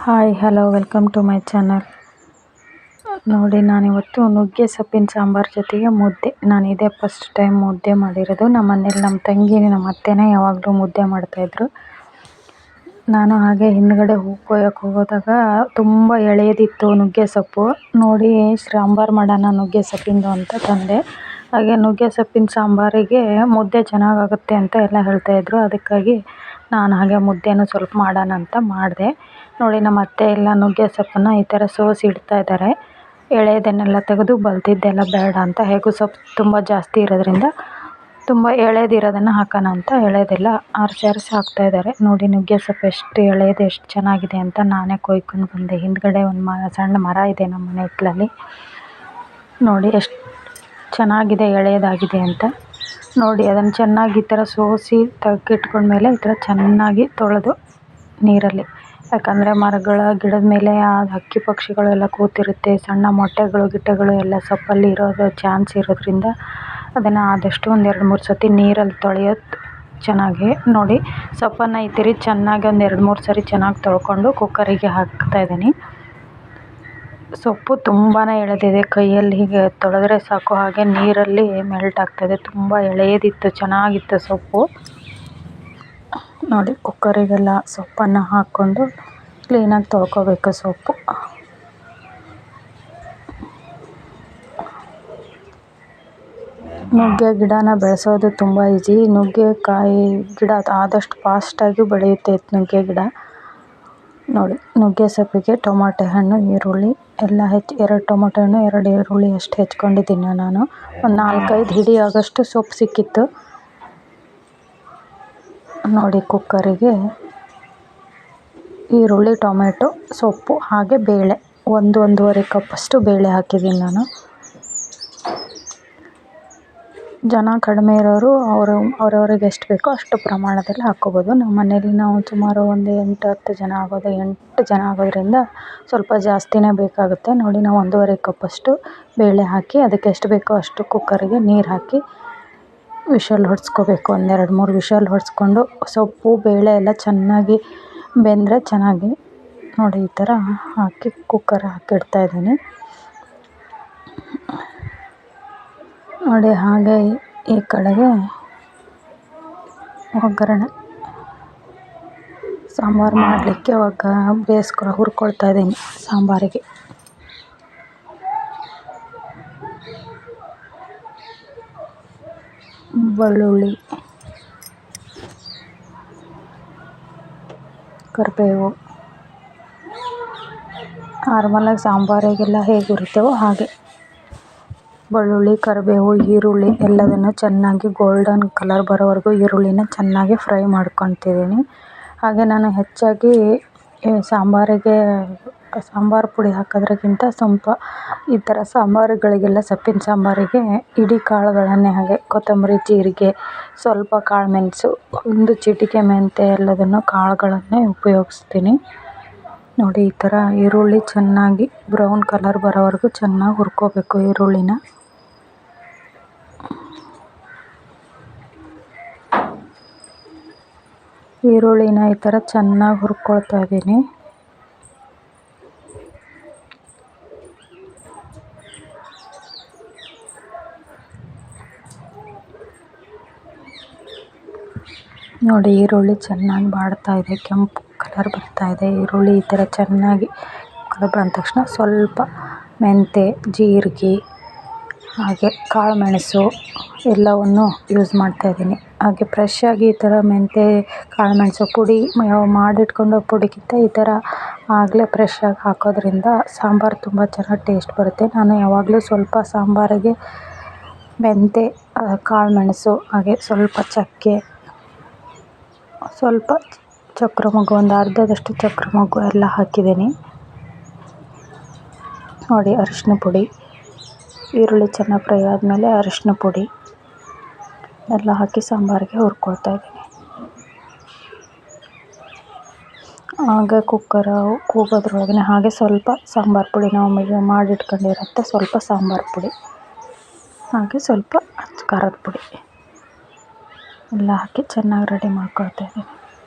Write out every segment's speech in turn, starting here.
Hi hello welcome to my channel. ನೋಡಿ, ನಾನಿವತ್ತು ನುಗ್ಗೆ ಸೊಪ್ಪಿನ ಸಾಂಬಾರು ಜೊತೆಗೆ ಮುದ್ದೆ. ನಾನು ಇದೇ ಫಸ್ಟ್ ಟೈಮ್ ಮುದ್ದೆ ಮಾಡಿರೋದು. ನಮ್ಮ ಮನೇಲಿ ನಮ್ಮ ತಂಗಿ ನಮ್ಮ ಅತ್ತೆನೇ ಯಾವಾಗಲೂ ಮುದ್ದೆ ಮಾಡ್ತಾಯಿದ್ರು. ನಾನು ಹಾಗೆ ಹಿಂದ್ಗಡೆ ಹೂ ಕೊಯ್ಯೋಕ್ಕೆ ಹೋದಾಗ ತುಂಬ ಎಳೆಯದಿತ್ತು ನುಗ್ಗೆ ಸೊಪ್ಪು. ನೋಡಿ ಸಾಂಬಾರು ಮಾಡೋಣ ನುಗ್ಗೆ ಸೊಪ್ಪಿಂದು ಅಂತ ತಂದೆ. ಹಾಗೆ ನುಗ್ಗೆ ಸೊಪ್ಪಿನ ಸಾಂಬಾರಿಗೆ ಮುದ್ದೆ ಚೆನ್ನಾಗಾಗುತ್ತೆ ಅಂತ ಎಲ್ಲ ಹೇಳ್ತಾಯಿದ್ರು. ಅದಕ್ಕಾಗಿ ನಾನು ಹಾಗೆ ಮುದ್ದೆನೂ ಸ್ವಲ್ಪ ಮಾಡೋಣ ಅಂತ ಮಾಡಿದೆ. ನೋಡಿ, ನಮ್ಮ ಅತ್ತೆ ಎಲ್ಲ ನುಗ್ಗೆ ಸೊಪ್ಪನ್ನು ಈ ಥರ ಸೋಸಿ ಇಡ್ತಾ ಇದ್ದಾರೆ. ಎಳೆದನ್ನೆಲ್ಲ ತೆಗೆದು ಬಲ್ತಿದ್ದೆಲ್ಲ ಬೇಡ ಅಂತ, ಹೇಗೂ ಸೊಪ್ಪು ತುಂಬ ಜಾಸ್ತಿ ಇರೋದ್ರಿಂದ ತುಂಬ ಎಳೆದಿರೋದನ್ನು ಹಾಕೋಣ ಅಂತ ಎಳೆದೆಲ್ಲ ಆರಿಸಿ ಹಾಕ್ತಾಯಿದ್ದಾರೆ. ನೋಡಿ ನುಗ್ಗೆ ಸೊಪ್ಪು ಎಷ್ಟು ಎಳೆದು ಎಷ್ಟು ಚೆನ್ನಾಗಿದೆ ಅಂತ ನಾನೇ ಕೊಯ್ಕೊಂಡು ಬಂದೆ. ಹಿಂದ್ಗಡೆ ಒಂದು ಸಣ್ಣ ಮರ ಇದೆ ನಮ್ಮ ಮನೆ ಹಿತ್ತಲಲ್ಲಿ. ನೋಡಿ ಎಷ್ಟು ಚೆನ್ನಾಗಿದೆ ಎಳೆಯದಾಗಿದೆ ಅಂತ. ನೋಡಿ ಅದನ್ನು ಚೆನ್ನಾಗಿ ಈ ಥರ ಸೋಸಿ ತೆಗೆದಿಟ್ಕೊಂಡ್ಮೇಲೆ ಈ ಥರ ಚೆನ್ನಾಗಿ ತೊಳೆದು ನೀರಲ್ಲಿ, ಯಾಕಂದರೆ ಗಿಡದ ಮೇಲೆ ಹಕ್ಕಿ ಪಕ್ಷಿಗಳೆಲ್ಲ ಕೂತಿರುತ್ತೆ, ಸಣ್ಣ ಮೊಟ್ಟೆಗಳು ಎಲ್ಲ ಸೊಪ್ಪಲ್ಲಿ ಇರೋದು ಚಾನ್ಸ್ ಇರೋದ್ರಿಂದ ಅದನ್ನು ಆದಷ್ಟು ಒಂದು 2-3 ಸತಿ ನೀರಲ್ಲಿ ತೊಳೆಯೋದು ಚೆನ್ನಾಗಿ. ನೋಡಿ ಸೊಪ್ಪನ್ನು ಈ ಥರ ಚೆನ್ನಾಗಿ ಒಂದು 2-3 ಸರಿ ಚೆನ್ನಾಗಿ ತೊಳ್ಕೊಂಡು ಕುಕ್ಕರಿಗೆ ಹಾಕ್ತಾಯಿದ್ದೀನಿ. ಸೊಪ್ಪು ತುಂಬಾ ಎಳೆದಿದೆ, ಕೈಯಲ್ಲಿ ಹೀಗೆ ತೊಳೆದ್ರೆ ಸಾಕು ಹಾಗೆ ನೀರಲ್ಲಿ ಮೆಲ್ಟ್ ಆಗ್ತಾಯಿದೆ. ತುಂಬ ಎಳೆಯದಿತ್ತು, ಚೆನ್ನಾಗಿತ್ತು ಸೊಪ್ಪು. ನೋಡಿ ಕುಕ್ಕರಿಗೆಲ್ಲ ಸೊಪ್ಪನ್ನು ಹಾಕ್ಕೊಂಡು ಕ್ಲೀನಾಗಿ ತೊಳ್ಕೊಬೇಕು ಸೊಪ್ಪು. ನುಗ್ಗೆ ಗಿಡನ ಬೆಳೆಸೋದು ತುಂಬ ಈಸಿ. ನುಗ್ಗೆಕಾಯಿ ಗಿಡ ಆದಷ್ಟು ಫಾಸ್ಟಾಗಿ ಬೆಳೆಯುತ್ತೆ ನುಗ್ಗೆ ಗಿಡ. ನೋಡಿ ನುಗ್ಗೆ ಸೊಪ್ಪಿಗೆ ಟೊಮಾಟೊ ಹಣ್ಣು, ಈರುಳ್ಳಿ ಎಲ್ಲ 2 ಟೊಮಾಟೊ ಹಣ್ಣು 2 ಈರುಳ್ಳಿ ಅಷ್ಟು ಹೆಚ್ಕೊಂಡಿದ್ದೀನಿ ನಾನು. ಒಂದು 4-5 ಹಿಡಿ ಆಗೋಷ್ಟು ಸೊಪ್ಪು ಸಿಕ್ಕಿತ್ತು. ನೋಡಿ ಕುಕ್ಕರಿಗೆ ಈರುಳ್ಳಿ, ಟೊಮೆಟೊ, ಸೊಪ್ಪು ಹಾಗೆ ಬೇಳೆ 1-1.5 ಕಪ್ಪಷ್ಟು ಬೇಳೆ ಹಾಕಿದ್ದೀನಿ ನಾನು. ಜನ ಕಡಿಮೆ ಇರೋರು ಅವರವ್ರಿಗೆ ಎಷ್ಟು ಬೇಕೋ ಅಷ್ಟು ಪ್ರಮಾಣದಲ್ಲಿ ಹಾಕ್ಕೋಬೋದು. ನಮ್ಮ ಮನೇಲಿ ನಾವು ಸುಮಾರು ಒಂದು 8-10 ಜನ 8 ಜನ ಆಗೋದ್ರಿಂದ ಸ್ವಲ್ಪ ಜಾಸ್ತಿನೇ ಬೇಕಾಗುತ್ತೆ. ನೋಡಿ ನಾವು 1.5 ಕಪ್ಪಷ್ಟು ಬೇಳೆ ಹಾಕಿ ಅದಕ್ಕೆ ಎಷ್ಟು ಬೇಕೋ ಅಷ್ಟು ಕುಕ್ಕರಿಗೆ ನೀರು ಹಾಕಿ ವಿಷಲ್ ಹೊಡೆಸ್ಕೋಬೇಕು. 1-2-3 ವಿಷಲ್ ಹೊಡೆಸ್ಕೊಂಡು ಸೊಪ್ಪು ಬೇಳೆ ಎಲ್ಲ ಚೆನ್ನಾಗಿ ಬೆಂದರೆ ಚೆನ್ನಾಗಿ. ನೋಡಿ ಈ ಥರ ಹಾಕಿ ಕುಕ್ಕರ್ ಹಾಕಿಡ್ತಾಯಿದ್ದೀನಿ. ನೋಡಿ ಹಾಗೆ ಈ ಕಡೆಗೆ ಒಗ್ಗರಣೆ ಸಾಂಬಾರು ಮಾಡಲಿಕ್ಕೆ ಹುರ್ಕೊಳ್ತಾ ಇದ್ದೀನಿ ಸಾಂಬಾರಿಗೆ. ಬೆಳ್ಳುಳ್ಳಿ, ಕರಿಬೇವು, ನಾರ್ಮಲಾಗಿ ಸಾಂಬಾರಿಗೆಲ್ಲ ಹೇಗೆ ಹುರಿತೇವೋ ಹಾಗೆ ಬೆಳ್ಳುಳ್ಳಿ, ಕರಿಬೇವು, ಈರುಳ್ಳಿ ಎಲ್ಲದನ್ನು ಚೆನ್ನಾಗಿ ಗೋಲ್ಡನ್ ಕಲರ್ ಬರೋವರೆಗೂ ಈರುಳ್ಳಿನ ಚೆನ್ನಾಗಿ ಫ್ರೈ ಮಾಡ್ಕೊತಿದ್ದೀನಿ. ಹಾಗೆ ನಾನು ಹೆಚ್ಚಾಗಿ ಸಾಂಬಾರು ಪುಡಿ ಹಾಕೋದ್ರಕ್ಕಿಂತ ಸ್ವಲ್ಪ ಈ ಥರ ಸಾಂಬಾರುಗಳಿಗೆಲ್ಲ ಸೊಪ್ಪಿನ ಸಾಂಬಾರಿಗೆ ಇಡೀ ಕಾಳುಗಳನ್ನೇ ಹಾಗೆ ಕೊತ್ತಂಬರಿ, ಜೀರಿಗೆ, ಸ್ವಲ್ಪ ಕಾಳುಮೆಣಸು, ಒಂದು ಚಿಟಿಕೆ ಮೆಂತ್ಯ ಎಲ್ಲದನ್ನು ಕಾಳುಗಳನ್ನೇ ಉಪಯೋಗಿಸ್ತೀನಿ. ನೋಡಿ ಈ ಥರ ಈರುಳ್ಳಿ ಚೆನ್ನಾಗಿ ಬ್ರೌನ್ ಕಲರ್ ಬರೋವರೆಗೂ ಚೆನ್ನಾಗಿ ಹುರ್ಕೋಬೇಕು ಈರುಳ್ಳಿನ. ಈರುಳ್ಳಿನ ಈ ಥರ ಚೆನ್ನಾಗಿ ಹುರ್ಕೊಳ್ತಾ ಇದ್ದೀನಿ. ನೋಡಿ ಈರುಳ್ಳಿ ಚೆನ್ನಾಗಿ ಬಾಡ್ತಾ ಇದೆ, ಕೆಂಪು ಕಲರ್ ಬರ್ತಾ ಇದೆ. ಈರುಳ್ಳಿ ಈ ಥರ ಚೆನ್ನಾಗಿ ಕಲರ್ ಬಂದ ತಕ್ಷಣ ಸ್ವಲ್ಪ ಮೆಂತ್ಯ, ಜೀರಿಗೆ ಹಾಗೆ ಕಾಳುಮೆಣಸು ಎಲ್ಲವನ್ನು ಯೂಸ್ ಮಾಡ್ತಾಯಿದ್ದೀನಿ. ಹಾಗೆ ಫ್ರೆಶ್ಶಾಗಿ ಈ ಥರ ಮೆಂತ್ಯ, ಕಾಳುಮೆಣಸು ಪುಡಿ ಮಾಡಿಟ್ಕೊಂಡು ಪುಡಿಗಿಂತ ಈ ಥರ ಆಗಲೇ ಫ್ರೆಶ್ಶಾಗಿ ಹಾಕೋದ್ರಿಂದ ಸಾಂಬಾರು ತುಂಬ ಚೆನ್ನಾಗಿ ಟೇಸ್ಟ್ ಬರುತ್ತೆ. ನಾನು ಯಾವಾಗಲೂ ಸ್ವಲ್ಪ ಸಾಂಬಾರಿಗೆ ಮೆಂತ್ಯ, ಕಾಳುಮೆಣಸು ಹಾಗೆ ಸ್ವಲ್ಪ ಚಕ್ಕೆ, ಸ್ವಲ್ಪ ಚಕ್ರ ಮೊಗ್ಗು, ಒಂದು ಅರ್ಧದಷ್ಟು ಚಕ್ರ ಮೊಗ್ಗು ಎಲ್ಲ ಹಾಕಿದ್ದೀನಿ. ನೋಡಿ ಅರಿಶಿನ ಪುಡಿ, ಈರುಳ್ಳಿ ಚೆನ್ನಾಗಿ ಫ್ರೈ ಆದಮೇಲೆ ಅರಿಶಿನ ಪುಡಿ ಎಲ್ಲ ಹಾಕಿ ಸಾಂಬಾರಿಗೆ ಹುರ್ಕೊಳ್ತಾ ಇದ್ದೀನಿ. ಹಾಗೆ ಕುಕ್ಕರ್ ಕೂಗೋದ್ರೊಳಗೆ ಹಾಗೆ ಸ್ವಲ್ಪ ಸಾಂಬಾರು ಪುಡಿ ನಾವು ಮಾಡಿಟ್ಕೊಂಡಿರೋಂಥ ಸ್ವಲ್ಪ ಸಾಂಬಾರು ಪುಡಿ ಹಾಗೆ ಸ್ವಲ್ಪ ಖಾರದ ಪುಡಿ ಎಲ್ಲ ಹಾಕಿ ಚೆನ್ನಾಗಿ ರೆಡಿ ಮಾಡ್ಕೊಳ್ತಾ ಇದ್ದೀನಿ.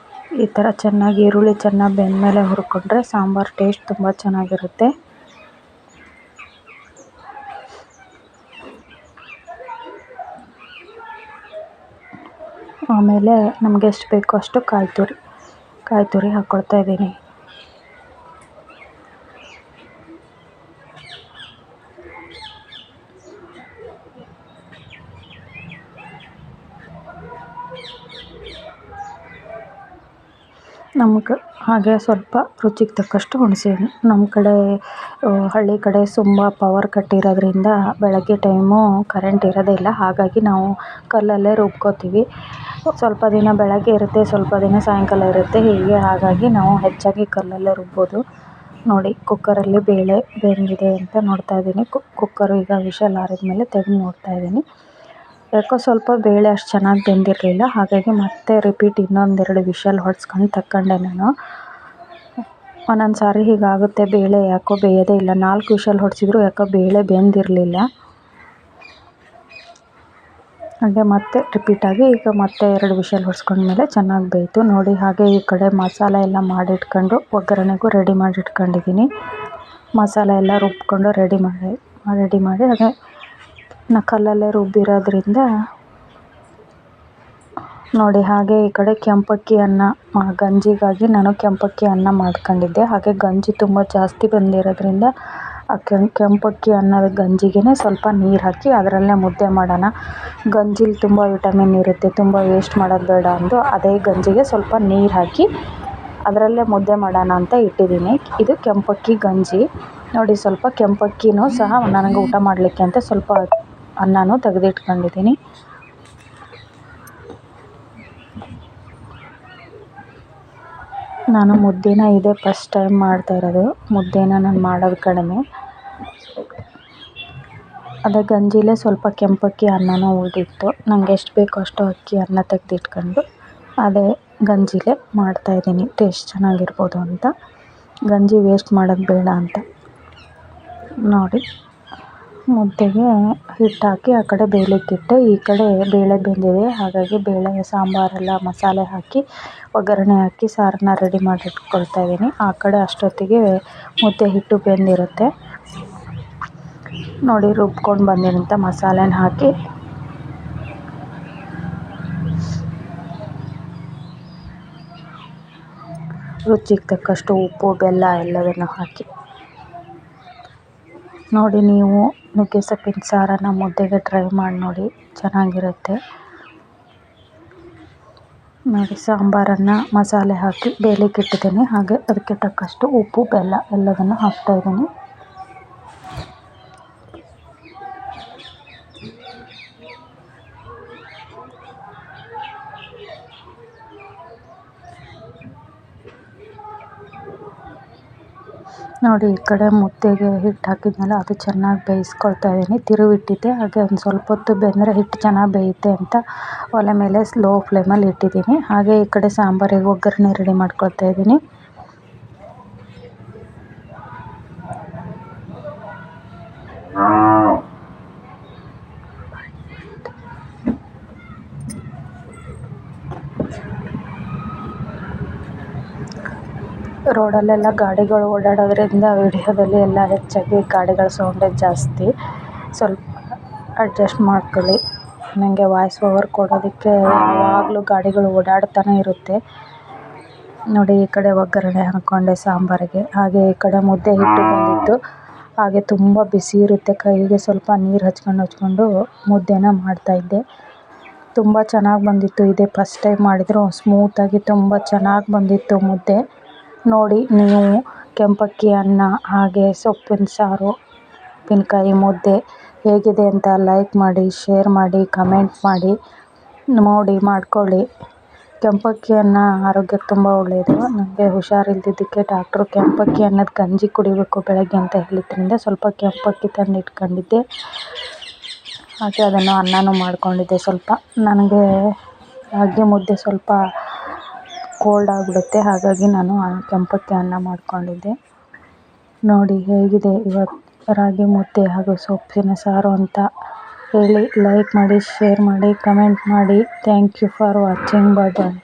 ಈ ಥರ ಚೆನ್ನಾಗಿ ಈರುಳ್ಳಿ ಚೆನ್ನಾಗಿ ಬೆಂದಮೇಲೆ ಹುರ್ಕೊಂಡ್ರೆ ಸಾಂಬಾರು ಟೇಸ್ಟ್ ತುಂಬ ಚೆನ್ನಾಗಿರುತ್ತೆ. ಆಮೇಲೆ ನಮಗೆ ಎಷ್ಟು ಬೇಕೋ ಅಷ್ಟು ಕಾಯಿ ತುರಿ ಹಾಕ್ಕೊಳ್ತಾ ಇದ್ದೀನಿ. ನಮ್ಗೆ ಹಾಗೆ ಸ್ವಲ್ಪ ರುಚಿಗೆ ತಕ್ಕಷ್ಟು ಹುಣಸೆಹಣ್ಣು. ನಮ್ಮ ಕಡೆ ಹಳ್ಳಿ ಕಡೆ ತುಂಬ ಪವರ್ ಕಟ್ ಇರೋದ್ರಿಂದ ಬೆಳಗ್ಗೆ ಟೈಮು ಕರೆಂಟ್ ಇರೋದಿಲ್ಲ, ಹಾಗಾಗಿ ನಾವು ಕಲ್ಲಲ್ಲೇ ರುಬ್ಕೋತೀವಿ. ಸ್ವಲ್ಪ ದಿನ ಬೆಳಗ್ಗೆ ಇರುತ್ತೆ, ಸ್ವಲ್ಪ ದಿನ ಸಾಯಂಕಾಲ ಇರುತ್ತೆ, ಹೀಗೆ ಹಾಗಾಗಿ ನಾವು ಹೆಚ್ಚಾಗಿ ಕಲ್ಲಲ್ಲೇ ರುಬ್ಬೋದು. ನೋಡಿ ಕುಕ್ಕರಲ್ಲಿ ಬೇಳೆ ಬೆಂದಿದೆ ಅಂತ ನೋಡ್ತಾ ಇದ್ದೀನಿ. ಕುಕ್ಕರು ಈಗ ವಿಷಲ್ ಆರಿದ್ಮೇಲೆ ತೆಗೆದು ನೋಡ್ತಾ ಇದ್ದೀನಿ. ಯಾಕೋ ಸ್ವಲ್ಪ ಬೇಳೆ ಅಷ್ಟು ಚೆನ್ನಾಗಿ ಬೆಂದಿರಲಿಲ್ಲ, ಹಾಗಾಗಿ ಮತ್ತೆ ರಿಪೀಟ್ ಇನ್ನೊಂದೆರಡು ವಿಷಲ್ ಹೊಡ್ಸ್ಕೊಂಡು ತಗೊಂಡೆ ನಾನು. ಒಂದೊಂದು ಸಾರಿ ಹೀಗಾಗುತ್ತೆ, ಬೇಳೆ ಯಾಕೋ ಬೇಯೋದೇ ಇಲ್ಲ. 4 ವಿಷಲ್ ಹೊಡೆಸಿದ್ರು ಯಾಕೋ ಬೇಳೆ ಬೆಂದಿರಲಿಲ್ಲ. ಹಾಗೆ ಮತ್ತೆ ರಿಪೀಟಾಗಿ ಈಗ ಮತ್ತೆ 2 ವಿಷಲ್ ಹೊಡ್ಸ್ಕೊಂಡ್ಮೇಲೆ ಚೆನ್ನಾಗಿ ಬೇಯಿತು ನೋಡಿ. ಹಾಗೆ ಈ ಕಡೆ ಮಸಾಲೆ ಎಲ್ಲ ಮಾಡಿಟ್ಕೊಂಡು ಒಗ್ಗರಣೆಗೂ ರೆಡಿ ಮಾಡಿ ಇಟ್ಕೊಂಡಿದ್ದೀನಿ. ಮಸಾಲೆ ಎಲ್ಲ ರುಬ್ಕೊಂಡು ರೆಡಿ ಮಾಡಿ ಹಾಗೆ ಕಲ್ಲಲ್ಲೇ ರುಬ್ಬಿರೋದ್ರಿಂದ ನೋಡಿ. ಹಾಗೆ ಈ ಕಡೆ ಕೆಂಪಕ್ಕಿ ಅನ್ನ, ಗಂಜಿಗಾಗಿ ನಾನು ಕೆಂಪಕ್ಕಿ ಅನ್ನ ಮಾಡ್ಕೊಂಡಿದ್ದೆ. ಹಾಗೆ ಗಂಜಿ ತುಂಬ ಜಾಸ್ತಿ ಬಂದಿರೋದ್ರಿಂದ ಆ ಕೆಂಪಕ್ಕಿ ಅನ್ನದ ಗಂಜಿಗೆ ಸ್ವಲ್ಪ ನೀರು ಹಾಕಿ ಅದರಲ್ಲೇ ಮುದ್ದೆ ಮಾಡೋಣ. ಗಂಜಿಲಿ ತುಂಬ ವಿಟಮಿನ್ ಇರುತ್ತೆ, ತುಂಬ ವೇಸ್ಟ್ ಮಾಡೋದು ಬೇಡ ಅಂದು ಅದೇ ಗಂಜಿಗೆ ಸ್ವಲ್ಪ ನೀರು ಹಾಕಿ ಅದರಲ್ಲೇ ಮುದ್ದೆ ಮಾಡೋಣ ಅಂತ ಇಟ್ಟಿದ್ದೀನಿ. ಇದು ಕೆಂಪಕ್ಕಿ ಗಂಜಿ ನೋಡಿ. ಸ್ವಲ್ಪ ಕೆಂಪಕ್ಕಿನೂ ಸಹ ನನಗೆ ಊಟ ಮಾಡಲಿಕ್ಕೆ ಅಂತ ಸ್ವಲ್ಪ ಅನ್ನನೂ ತೆಗೆದಿಟ್ಕೊಂಡಿದ್ದೀನಿ. ನಾನು ಮುದ್ದೆನ ಇದೇ ಫಸ್ಟ್ ಟೈಮ್ ಮಾಡ್ತಾ ಇರೋದು. ಮುದ್ದೆನ ನಾನು ಮಾಡೋದು ಕಡಿಮೆ. ಅದೇ ಗಂಜಿಲೇ ಸ್ವಲ್ಪ ಕೆಂಪಕ್ಕಿ ಅನ್ನನೂ ಉಳಿದಿತ್ತು. ನನಗೆ ಎಷ್ಟು ಬೇಕೋ ಅಷ್ಟು ಅಕ್ಕಿ ಅನ್ನ ತೆಗೆದಿಟ್ಕೊಂಡು ಅದೇ ಗಂಜಿಲೇ ಮಾಡ್ತಾಯಿದ್ದೀನಿ. ಟೇಸ್ಟ್ ಚೆನ್ನಾಗಿರ್ಬೋದು ಅಂತ, ಗಂಜಿ ವೇಸ್ಟ್ ಮಾಡೋದು ಬೇಡ ಅಂತ ನೋಡಿ. ಮುದ್ದೆಗೆ ಹಿಟ್ಟು ಹಾಕಿ ಆ ಕಡೆ ಬೇಯಲಿಕ್ಕಿಟ್ಟೆ. ಈ ಕಡೆ ಬೇಳೆ ಬೆಂದಿದೆ, ಹಾಗಾಗಿ ಬೇಳೆ ಸಾಂಬಾರೆಲ್ಲ ಮಸಾಲೆ ಹಾಕಿ ಒಗ್ಗರಣೆ ಹಾಕಿ ಸಾರನ್ನ ರೆಡಿ ಮಾಡಿ ಇಟ್ಕೊಳ್ತಾ ಇದ್ದೀನಿ. ಆ ಕಡೆ ಅಷ್ಟೊತ್ತಿಗೆ ಮುದ್ದೆ ಹಿಟ್ಟು ಬೆಂದಿರುತ್ತೆ ನೋಡಿ. ರುಬ್ಕೊಂಡು ಬಂದಿರೋಂಥ ಮಸಾಲೆನ ಹಾಕಿ ರುಚಿಗೆ ತಕ್ಕಷ್ಟು ಉಪ್ಪು ಬೆಲ್ಲ ಎಲ್ಲದನ್ನು ಹಾಕಿ ನೋಡಿ. ನೀವು ನುಗ್ಗೆ ಸೊಪ್ಪಿನ ಸಾರನ್ನು ಮುದ್ದೆಗೆ ಟ್ರೈ ಮಾಡಿ ನೋಡಿ, ಚೆನ್ನಾಗಿರುತ್ತೆ ನೋಡಿ. ಸಾಂಬಾರನ್ನು ಮಸಾಲೆ ಹಾಕಿ ಬೇಯಲಿಕ್ಕೆ ಇಟ್ಟಿದ್ದೀನಿ. ಹಾಗೆ ಅದಕ್ಕೆ ತಕ್ಕಷ್ಟು ಉಪ್ಪು ಬೆಲ್ಲ ಎಲ್ಲದನ್ನು ಹಾಕ್ತಾಯಿದ್ದೀನಿ. ನೋಡಿ ಈ ಕಡೆ ಮುದ್ದೆಗೆ ಹಿಟ್ಟು ಹಾಕಿದ್ಮೇಲೆ ಅದು ಚೆನ್ನಾಗಿ ಬೇಯಿಸ್ಕೊಳ್ತಾ ಇದ್ದೀನಿ. ತಿರುವಿಟ್ಟಿದ್ದೆ, ಹಾಗೆ ಒಂದು ಸ್ವಲ್ಪ ಹೊತ್ತು ಬೆಂದರೆ ಹಿಟ್ಟು ಚೆನ್ನಾಗಿ ಬೇಯುತ್ತೆ ಅಂತ ಒಲೆ ಮೇಲೆ ಸ್ಲೋ ಫ್ಲೇಮಲ್ಲಿ ಇಟ್ಟಿದ್ದೀನಿ. ಹಾಗೆ ಈ ಕಡೆ ಸಾಂಬಾರಿಗೆ ಒಗ್ಗರಣೆ ರೆಡಿ ಮಾಡ್ಕೊಳ್ತಾ ಇದ್ದೀನಿ. ರೋಡಲ್ಲೆಲ್ಲ ಗಾಡಿಗಳು ಓಡಾಡೋದ್ರಿಂದ ವಿಡಿಯೋದಲ್ಲಿ ಎಲ್ಲ ಹೆಚ್ಚಾಗಿ ಗಾಡಿಗಳ ಸೌಂಡೇ ಜಾಸ್ತಿ, ಸ್ವಲ್ಪ ಅಡ್ಜಸ್ಟ್ ಮಾಡ್ಕೊಳ್ಳಿ. ನನಗೆ ವಾಯ್ಸ್ ಓವರ್ ಕೊಡೋದಕ್ಕೆ ಯಾವಾಗಲೂ ಗಾಡಿಗಳು ಓಡಾಡ್ತಾನೆ ಇರುತ್ತೆ ನೋಡಿ. ಈ ಕಡೆ ಒಗ್ಗರಣೆ ಹಾಕ್ಕೊಂಡೆ ಸಾಂಬಾರಿಗೆ. ಹಾಗೆ ಈ ಕಡೆ ಮುದ್ದೆ ಹಿಟ್ಟು ಬಂದಿತ್ತು, ಹಾಗೆ ತುಂಬ ಬಿಸಿ ಇರುತ್ತೆ, ಕೈಗೆ ಸ್ವಲ್ಪ ನೀರು ಹಚ್ಕೊಂಡು ಮುದ್ದೆನ ಮಾಡ್ತಾಯಿದ್ದೆ. ತುಂಬ ಚೆನ್ನಾಗಿ ಬಂದಿತ್ತು. ಇದೇ ಫಸ್ಟ್ ಟೈಮ್ ಮಾಡಿದ್ರು ಸ್ಮೂತಾಗಿ ತುಂಬ ಚೆನ್ನಾಗಿ ಬಂದಿತ್ತು ಮುದ್ದೆ ನೋಡಿ. ನೀವು ಕೆಂಪಕ್ಕಿ ಅನ್ನ ಹಾಗೆ ಸೊಪ್ಪಿನ ಸಾರು, ಉಪ್ಪಿನಕಾಯಿ ಮುದ್ದೆ ಹೇಗಿದೆ ಅಂತ ಲೈಕ್ ಮಾಡಿ, ಶೇರ್ ಮಾಡಿ, ಕಮೆಂಟ್ ಮಾಡಿ ನೋಡಿ ಮಾಡ್ಕೊಳ್ಳಿ. ಕೆಂಪಕ್ಕಿ ಅನ್ನ ಆರೋಗ್ಯಕ್ಕೆ ತುಂಬ ಒಳ್ಳೆಯದು. ನನಗೆ ಹುಷಾರಿಲ್ದಿದ್ದಕ್ಕೆ ಡಾಕ್ಟ್ರು ಕೆಂಪಕ್ಕಿ ಅನ್ನದ ಗಂಜಿ ಕುಡಿಬೇಕು ಬೆಳಗ್ಗೆ ಅಂತ ಹೇಳಿದ್ರಿಂದ ಸ್ವಲ್ಪ ಕೆಂಪಕ್ಕಿ ತಂದು ಇಟ್ಕೊಂಡಿದ್ದೆ. ಹಾಗೆ ಅದನ್ನು ಅನ್ನನೂ ಮಾಡ್ಕೊಂಡಿದ್ದೆ. ಸ್ವಲ್ಪ ನನಗೆ ರಾಗಿ ಮುದ್ದೆ ಸ್ವಲ್ಪ ಕೋಲ್ಡ್ ಆಗಿಬಿಡುತ್ತೆ, ಹಾಗಾಗಿ ನಾನು ಕೆಂಪಕ್ಕಿ ಅನ್ನ ಮಾಡ್ಕೊಂಡಿದ್ದೆ ನೋಡಿ. ಹೇಗಿದೆ ಇವತ್ತು ರಾಗಿ ಮುದ್ದೆ ಹಾಗೂ ಸೊಪ್ಪಿನ ಸಾರು ಅಂತ ಹೇಳಿ ಲೈಕ್ ಮಾಡಿ, ಶೇರ್ ಮಾಡಿ, ಕಮೆಂಟ್ ಮಾಡಿ. Thank you for watching. Bye bye.